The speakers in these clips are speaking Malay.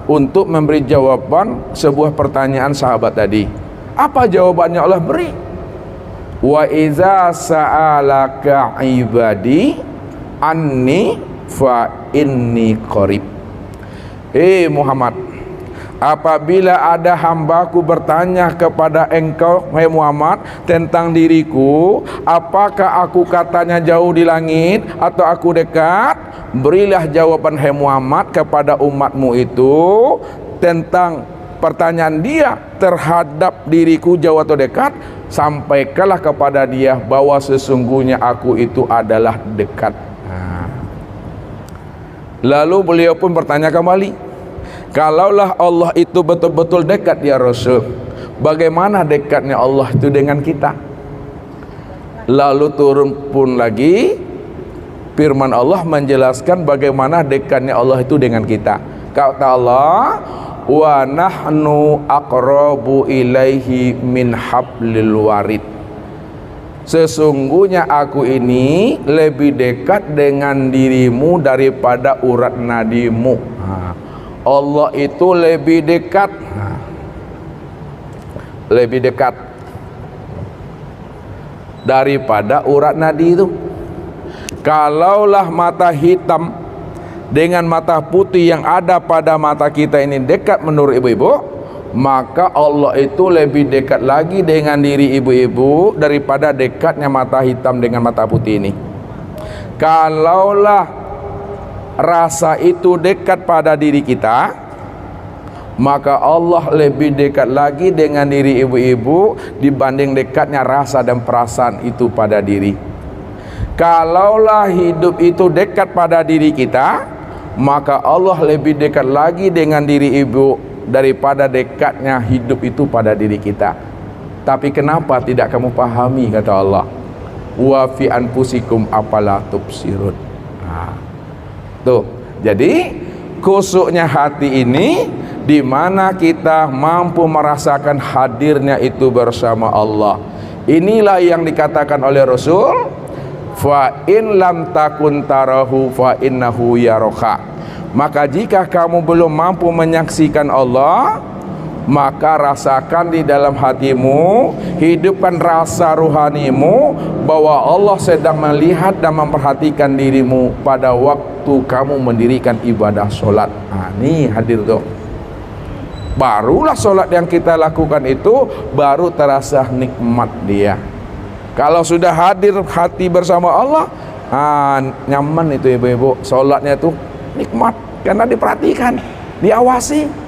untuk memberi jawaban sebuah pertanyaan sahabat tadi. Apa jawabannya Allah beri? Wa iza sa'alaka ibadi anni fa inni qarib. Muhammad, apabila ada hambaku bertanya kepada engkau, wahai Muhammad, tentang diriku, apakah aku katanya jauh di langit atau aku dekat? Berilah jawaban, hai Muhammad, kepada umatmu itu tentang pertanyaan dia terhadap diriku jauh atau dekat. Sampaikanlah kepada dia bahwa sesungguhnya aku itu adalah dekat. Lalu beliau pun bertanya kembali, kalaulah Allah itu betul-betul dekat ya Rasul, bagaimana dekatnya Allah itu dengan kita? Lalu turun pun lagi firman Allah menjelaskan bagaimana dekatnya Allah itu dengan kita. Kata Allah, wa nahnu aqrabu ilaihi min hablil warid. Sesungguhnya aku ini lebih dekat dengan dirimu daripada urat nadimu. Allah itu lebih dekat, lebih dekat daripada urat nadi itu. Kalaulah mata hitam dengan mata putih yang ada pada mata kita ini dekat menurut ibu-ibu, maka Allah itu lebih dekat lagi dengan diri ibu-ibu daripada dekatnya mata hitam dengan mata putih ini. Kalaulah rasa itu dekat pada diri kita, maka Allah lebih dekat lagi dengan diri ibu-ibu dibanding dekatnya rasa dan perasaan itu pada diri. Kalaulah hidup itu dekat pada diri kita, maka Allah lebih dekat lagi dengan diri ibu daripada dekatnya hidup itu pada diri kita. Tapi kenapa tidak kamu pahami, kata Allah, wa fi anfusikum afala tubsirun. Tuh, jadi kusuknya hati ini di mana kita mampu merasakan hadirnya itu bersama Allah. Inilah yang dikatakan oleh Rasul, fa in lam takun tarahu fa innahu yaraka. Maka jika kamu belum mampu menyaksikan Allah, maka rasakan di dalam hatimu, hidupkan rasa ruhanimu bahwa Allah sedang melihat dan memperhatikan dirimu pada waktu kamu mendirikan ibadah solat. Ini hadir tuh. Barulah solat yang kita lakukan itu baru terasa nikmat dia. Kalau sudah hadir hati bersama Allah, nyaman itu ibu-ibu. Solatnya itu nikmat karena diperhatikan, diawasi.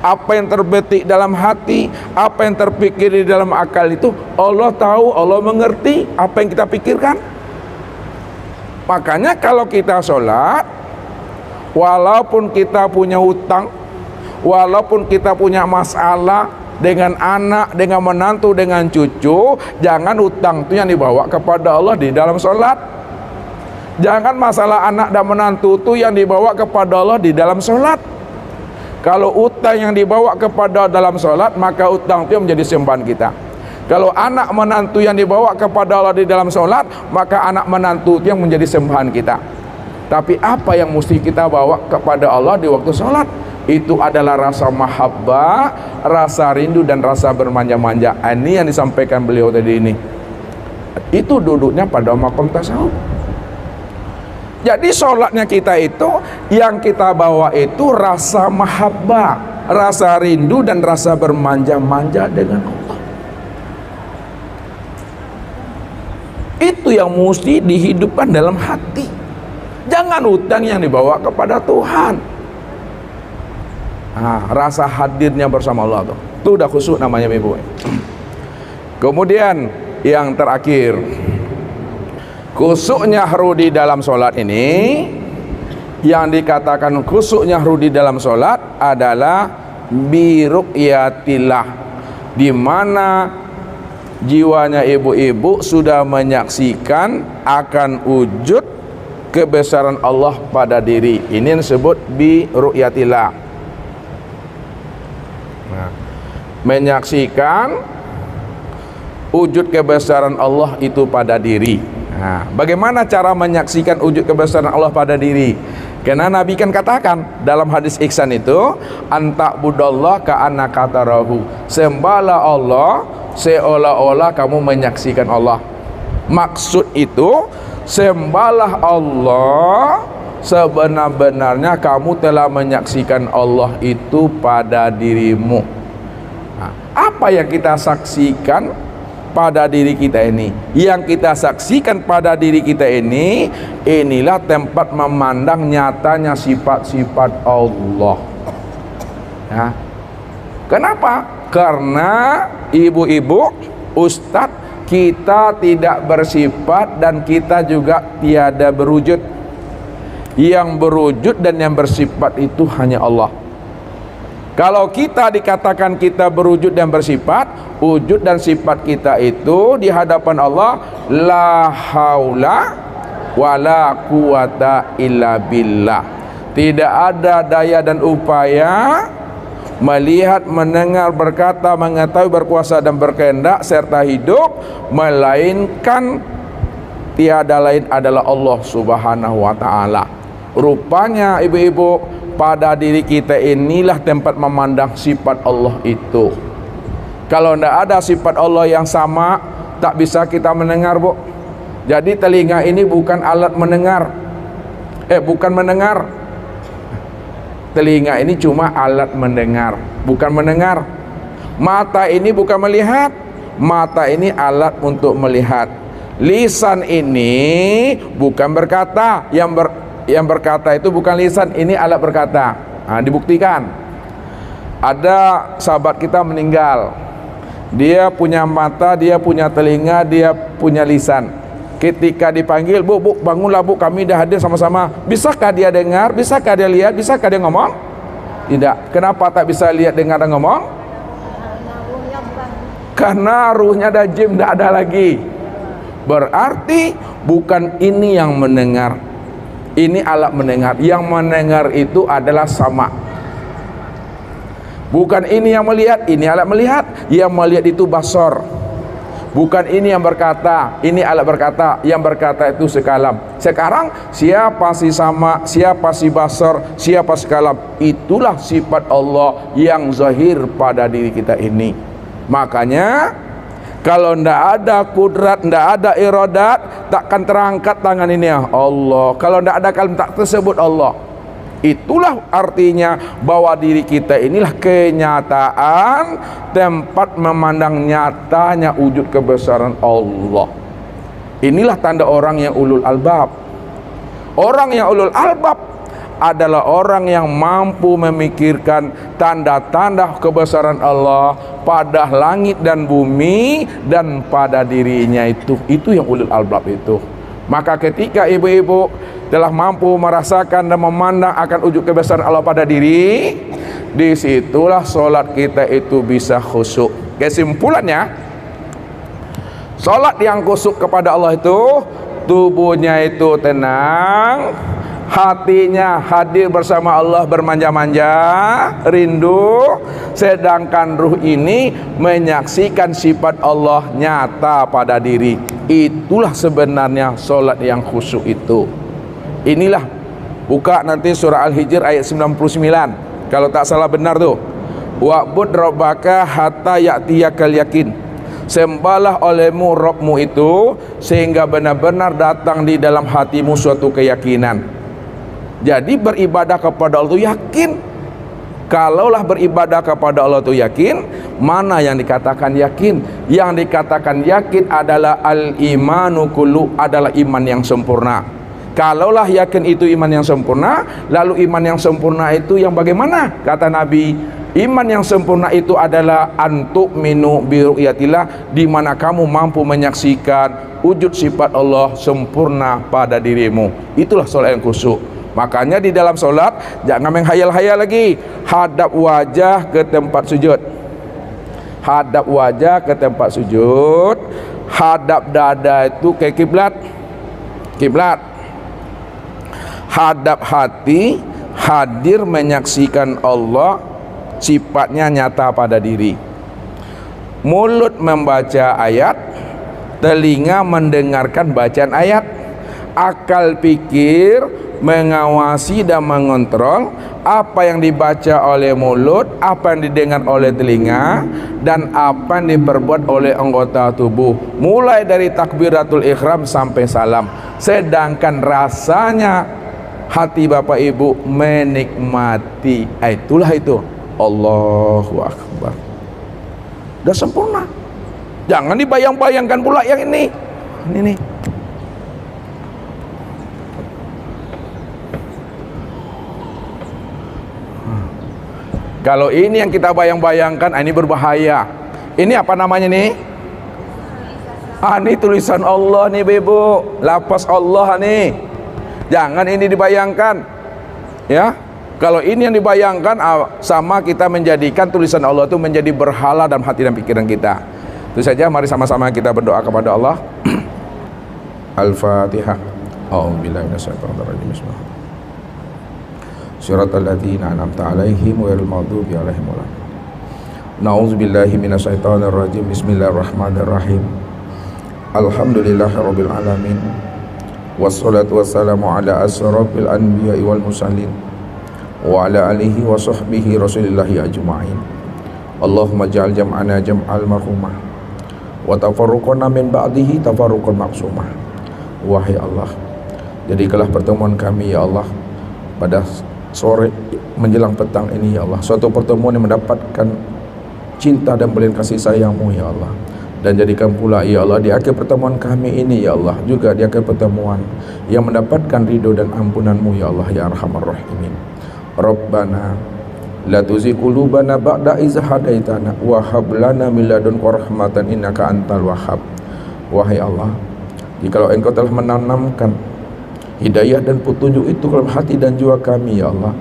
Apa yang terbetik dalam hati, apa yang terpikir di dalam akal itu Allah tahu, Allah mengerti apa yang kita pikirkan. Makanya kalau kita sholat, walaupun kita punya hutang, walaupun kita punya masalah dengan anak, dengan menantu, dengan cucu, jangan hutang itu yang dibawa kepada Allah di dalam sholat. Jangan masalah anak dan menantu itu yang dibawa kepada Allah di dalam sholat. Kalau utang yang dibawa kepada dalam sholat, maka utang itu menjadi sembahan kita. Kalau anak menantu yang dibawa kepada Allah di dalam sholat, maka anak menantu itu yang menjadi sembahan kita. Tapi apa yang mesti kita bawa kepada Allah di waktu sholat? Itu adalah rasa mahabbah, rasa rindu dan rasa bermanja-manja. Ini yang disampaikan beliau tadi ini. Itu duduknya pada maqam tasawuf. Jadi sholatnya kita itu, yang kita bawa itu rasa mahabbah, rasa rindu dan rasa bermanja-manja dengan Allah. Itu yang mesti dihidupkan dalam hati. Jangan hutang yang dibawa kepada Tuhan. Rasa hadirnya bersama Allah itu udah khusyuk namanya ibu. Kemudian yang terakhir, khusyuknya hru di dalam sholat ini, yang dikatakan khusyuknya hru di dalam sholat adalah biru'yatillah, di mana jiwanya ibu-ibu sudah menyaksikan akan wujud kebesaran Allah pada diri. Ini yang disebut biru'yatillah. Menyaksikan wujud kebesaran Allah itu pada diri. Bagaimana cara menyaksikan wujud kebesaran Allah pada diri? Karena Nabi kan katakan dalam hadis ihsan itu, anta'budallah ka'annaka tarahu, sembahlah Allah seolah-olah kamu menyaksikan Allah. Maksud itu, sembahlah Allah sebenar-benarnya kamu telah menyaksikan Allah itu pada dirimu. Nah, apa yang kita saksikan pada diri kita ini? Yang kita saksikan pada diri kita ini, inilah tempat memandang nyatanya sifat-sifat Allah. Ya. Kenapa? Karena ibu-ibu, ustadz, kita tidak bersifat dan kita juga tiada berwujud. Yang berwujud dan yang bersifat itu hanya Allah. Kalau kita dikatakan kita berwujud dan bersifat, wujud dan sifat kita itu di hadapan Allah, la haula wala quwata illa billah. Tidak ada daya dan upaya melihat, mendengar, berkata, mengetahui, berkuasa dan berkehendak serta hidup, melainkan tiada lain adalah Allah Subhanahu wa ta'ala. Rupanya ibu-ibu, pada diri kita inilah tempat memandang sifat Allah itu. Kalau tidak ada sifat Allah yang sama, tak bisa kita mendengar, Bu. Jadi telinga ini bukan alat mendengar. Bukan mendengar. Telinga ini cuma alat mendengar, bukan mendengar. Mata ini bukan melihat. Mata ini alat untuk melihat. Lisan ini bukan berkata. Yang berkata itu bukan lisan, ini alat berkata. Nah, dibuktikan. Ada sahabat kita meninggal. Dia punya mata, dia punya telinga, dia punya lisan. Ketika dipanggil, bu, bangunlah bu, kami dah hadir sama-sama. Bisakah dia dengar? Bisakah dia lihat? Bisakah dia ngomong? Tidak. Kenapa tak bisa lihat, dengar dan ngomong? Karena ruhnya dah jim, tidak ada lagi. Berarti bukan ini yang mendengar. Ini alat mendengar. Yang mendengar itu adalah sama. Bukan ini yang melihat, ini alat melihat. Yang melihat itu basor. Bukan ini yang berkata, ini alat berkata. Yang berkata itu sekalam. Sekarang siapa si sama, siapa si basor, siapa sekalam? Itulah sifat Allah yang zahir pada diri kita ini. Makanya kalau ndak ada kudrat, ndak ada iradat, takkan terangkat tangan ini ya Allah. Kalau ndak ada kalim tak tersebut Allah. Itulah artinya bahwa diri kita inilah kenyataan tempat memandang nyatanya wujud kebesaran Allah. Inilah tanda orang yang ulul albab. Orang yang ulul albab adalah orang yang mampu memikirkan tanda-tanda kebesaran Allah pada langit dan bumi dan pada dirinya itu. Itu yang ulul albab itu. Maka ketika ibu-ibu telah mampu merasakan dan memandang akan wujud kebesaran Allah pada diri, disitulah solat kita itu bisa khusyuk. Kesimpulannya, solat yang khusyuk kepada Allah itu tubuhnya itu tenang, hatinya hadir bersama Allah, bermanja-manja, rindu, sedangkan ruh ini menyaksikan sifat Allah nyata pada diri. Itulah sebenarnya solat yang khusyuk itu. Inilah, buka nanti surah Al-Hijr ayat 99 kalau tak salah benar tuh. Wa'bud rabbaka hatta ya'tiyakal yakin. Sembahlah olehmu Rabbmu itu sehingga benar-benar datang di dalam hatimu suatu keyakinan. Jadi beribadah kepada Allah itu yakin. Kalaulah beribadah kepada Allah itu yakin, mana yang dikatakan yakin? Yang dikatakan yakin adalah al-imanu kullu, adalah iman yang sempurna. Kalaulah yakin itu iman yang sempurna, lalu iman yang sempurna itu yang bagaimana? Kata Nabi, iman yang sempurna itu adalah antuk minu biru'yatillah, di mana kamu mampu menyaksikan wujud sifat Allah sempurna pada dirimu. Itulah solat yang khusyuk. Makanya di dalam solat jangan menghayal-hayal lagi. Hadap wajah ke tempat sujud. Hadap wajah ke tempat sujud. Hadap dada itu ke kiblat. Kiblat. Hadap hati hadir menyaksikan Allah, sifatnya nyata pada diri. Mulut membaca ayat, telinga mendengarkan bacaan ayat. akal pikir mengawasi dan mengontrol apa yang dibaca oleh mulut, apa yang didengar oleh telinga, dan apa yang diperbuat oleh anggota tubuh, mulai dari takbiratul ihram sampai salam. Sedangkan rasanya hati Bapak Ibu menikmati, itulah itu Allahu Akbar. Sudah sempurna. Jangan dibayang-bayangkan pula yang ini nih. Kalau ini yang kita bayang-bayangkan, ini berbahaya. Ini apa namanya nih? Ini tulisan Allah nih Ibu, lafaz Allah nih. Jangan ini dibayangkan, ya. Kalau ini yang dibayangkan, sama kita menjadikan tulisan Allah itu menjadi berhala dalam hati dan pikiran kita. Itu saja, mari sama-sama kita berdoa kepada Allah. Al-Fatihah. A'udzubillahi minasyaitonir rajim. Bismillah. Siratal ladzina an'amta 'alaihim ghairil maghdubi 'alaihim waladdallin. Na'udzubillahi minasyaitonir rajim. Bismillahirrahmanirrahim. Alhamdulillahirabbil alamin. Wassalatu wassalamu ala asyrafil anbiya'i wal mursalin wa ala alihi wa sahbihi rasulillahi ajma'in. Allahumma ja'al jam'ana jam'al marhumah wa tafarruqana min ba'dihi tafarruqan maksumah. Wahai Allah, jadikanlah pertemuan kami ya Allah pada sore menjelang petang ini ya Allah suatu pertemuan yang mendapatkan cinta dan belian kasih sayang-Mu ya Allah. Dan jadikan pula ya Allah di akhir pertemuan kami ini ya Allah juga di akhir pertemuan yang mendapatkan ridho dan ampunan-Mu ya Allah ya Arhamar Rahimin. Rabbana la tuzigh qulubana ba'da idh hadaitana wa hab lana min ladunka rahmatan innaka antal wahhab. Wahai Allah, jikalau Engkau telah menanamkan hidayah dan petunjuk itu dalam hati dan jiwa kami ya Allah,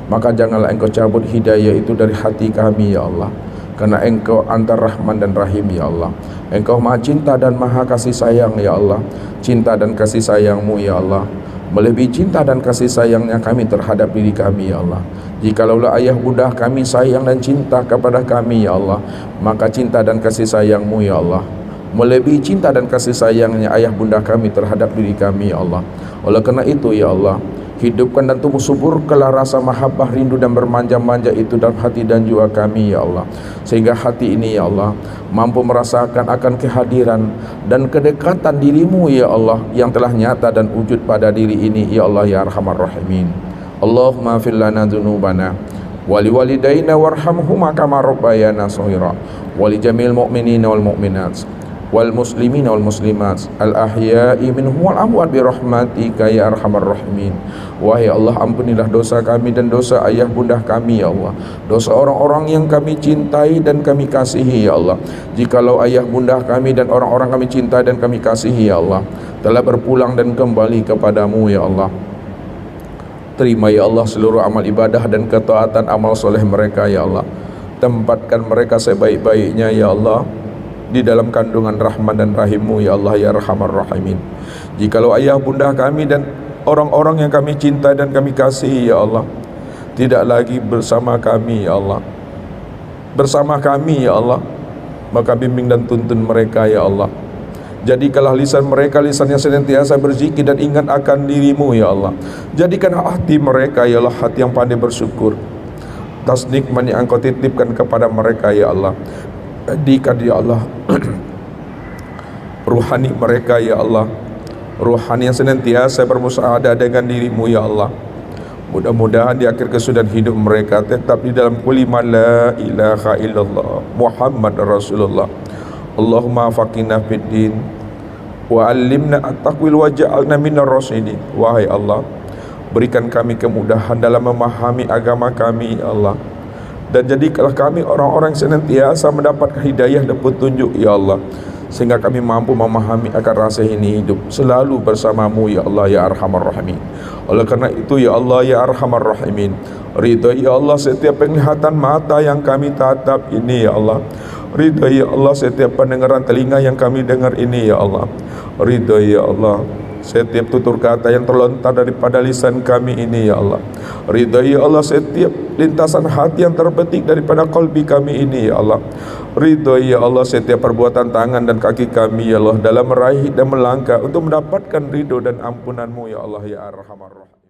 maka janganlah Engkau cabut hidayah itu dari hati kami ya Allah, karena Engkau antar Rahman dan Rahim ya Allah. Engkau maha cinta dan maha kasih sayang ya Allah. Cinta dan kasih sayang-Mu ya Allah melebihi cinta dan kasih sayangnya kami terhadap diri kami ya Allah. Jikalaulah ayah bunda kami sayang dan cinta kepada kami ya Allah, maka cinta dan kasih sayang-Mu ya Allah melebihi cinta dan kasih sayangnya ayah bunda kami terhadap diri kami ya Allah. Oleh karena itu ya Allah, hidupkan dan tumbuh suburkanlah rasa mahabbah, rindu dan bermanja-manja itu dalam hati dan jiwa kami ya Allah, sehingga hati ini ya Allah mampu merasakan akan kehadiran dan kedekatan diri-Mu ya Allah yang telah nyata dan wujud pada diri ini ya Allah ya Arhamar Rahimin. Allahumma fir lana dzunubana wali walidaina warhamhuma kama rabbayana shaghira wali jamil mu'minina wal mu'minat wal muslimina wal muslimat al ahya'i minhum wal amwat bi rahmatika ya Arhamar Rahimin. Wahai Allah, ampunilah dosa kami dan dosa ayah bunda kami ya Allah, dosa orang-orang yang kami cintai dan kami kasihi ya Allah. Jikalau ayah bunda kami dan orang-orang kami cintai dan kami kasihi ya Allah telah berpulang dan kembali kepadamu ya Allah, terima ya Allah seluruh amal ibadah dan ketaatan amal soleh mereka ya Allah. Tempatkan mereka sebaik-baiknya ya Allah di dalam kandungan Rahman dan Rahim-Mu ya Allah ya Arhamar Rahimin. Jikalau ayah bunda kami dan orang-orang yang kami cintai dan kami kasihi ya Allah tidak lagi bersama kami ya Allah, bersama kami ya Allah, maka bimbing dan tuntun mereka ya Allah. Jadikanlah lisan mereka lisan yang senantiasa berzikir dan ingat akan diri-Mu ya Allah. Jadikan hati mereka ya Allah hati yang pandai bersyukur atas nikmat yang Engkau titipkan kepada mereka ya Allah. Jadikan ya Allah ruhani mereka ya Allah, ruhani yang senantiasa bermusyahadah dengan diri-Mu ya Allah. Mudah-mudahan di akhir kesudahan hidup mereka tetap di dalam kalimat la ilaha illallah Muhammad Rasulullah. Allahumma faqihna fid din wa 'allimna at-taqwil wa ja'alna minar rasyidin. Wahai Allah, berikan kami kemudahan dalam memahami agama kami ya Allah, dan jadikanlah kami orang-orang yang senantiasa mendapat hidayah dan petunjuk ya Allah, sehingga kami mampu memahami akan rasa ini hidup selalu bersama-Mu ya Allah ya Arhamar Rahimin. Oleh karena itu ya Allah ya Arhamar Rahimin, ridha ya Allah setiap penglihatan mata yang kami tatap ini ya Allah, ridha ya Allah setiap pendengaran telinga yang kami dengar ini ya Allah, ridha ya Allah setiap tutur kata yang terlontar daripada lisan kami ini ya Allah. Ridhai ya Allah setiap lintasan hati yang terbetik daripada qalbi kami ini ya Allah. Ridhai ya Allah setiap perbuatan tangan dan kaki kami ya Allah dalam meraih dan melangkah untuk mendapatkan ridho dan ampunan-Mu ya Allah ya Arhamar Rahim.